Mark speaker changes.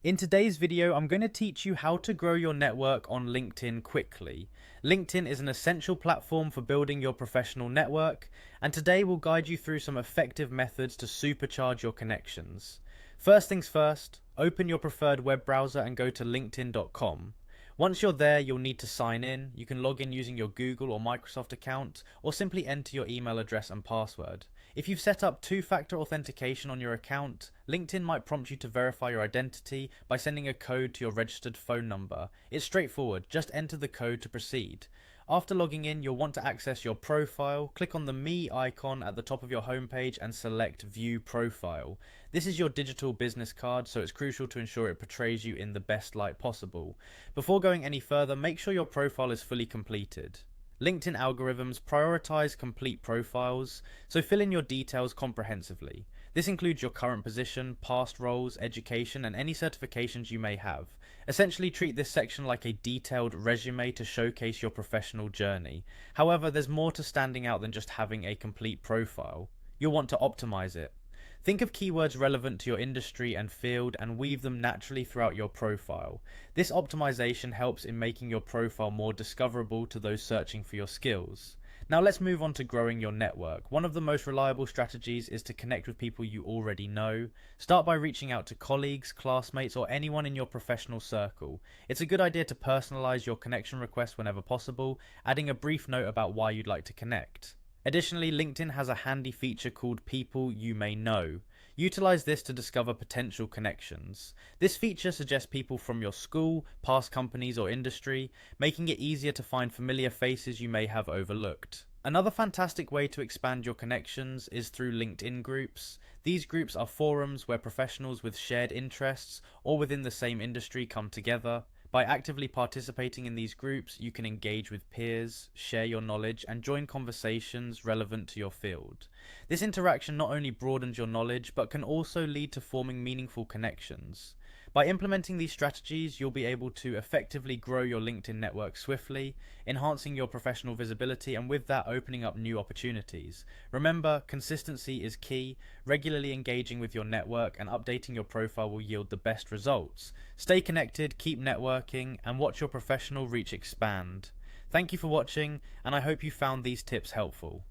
Speaker 1: In today's video, I'm going to teach you how to grow your network on LinkedIn quickly. LinkedIn is an essential platform for building your professional network, and today we'll guide you through some effective methods to supercharge your connections. First things first, open your preferred web browser and go to linkedin.com. Once you're there, you'll need to sign in. You can log in using your Google or Microsoft account, or simply enter your email address and password. If you've set up two-factor authentication on your account, LinkedIn might prompt you to verify your identity by sending a code to your registered phone number. It's straightforward, just enter the code to proceed. After logging in, you'll want to access your profile. Click on the Me icon at the top of your homepage and select View Profile. This is your digital business card, so it's crucial to ensure it portrays you in the best light possible. Before going any further, make sure your profile is fully completed. LinkedIn algorithms prioritize complete profiles, so fill in your details comprehensively. This includes your current position, past roles, education, and any certifications you may have. Essentially, treat this section like a detailed resume to showcase your professional journey. However, there's more to standing out than just having a complete profile. You'll want to optimize it. Think of keywords relevant to your industry and field and weave them naturally throughout your profile. This optimization helps in making your profile more discoverable to those searching for your skills. Now let's move on to growing your network. One of the most reliable strategies is to connect with people you already know. Start by reaching out to colleagues, classmates, or anyone in your professional circle. It's a good idea to personalize your connection request whenever possible, adding a brief note about why you'd like to connect. Additionally, LinkedIn has a handy feature called People You May Know. Utilize this to discover potential connections. This feature suggests people from your school, past companies, or industry, making it easier to find familiar faces you may have overlooked. Another fantastic way to expand your connections is through LinkedIn groups. These groups are forums where professionals with shared interests or within the same industry come together. By actively participating in these groups, you can engage with peers, share your knowledge, and join conversations relevant to your field. This interaction not only broadens your knowledge, but can also lead to forming meaningful connections. By implementing these strategies, you'll be able to effectively grow your LinkedIn network swiftly, enhancing your professional visibility, and with that opening up new opportunities. Remember, consistency is key. Regularly engaging with your network and updating your profile will yield the best results. Stay connected, keep networking, and watch your professional reach expand. Thank you for watching, and I hope you found these tips helpful.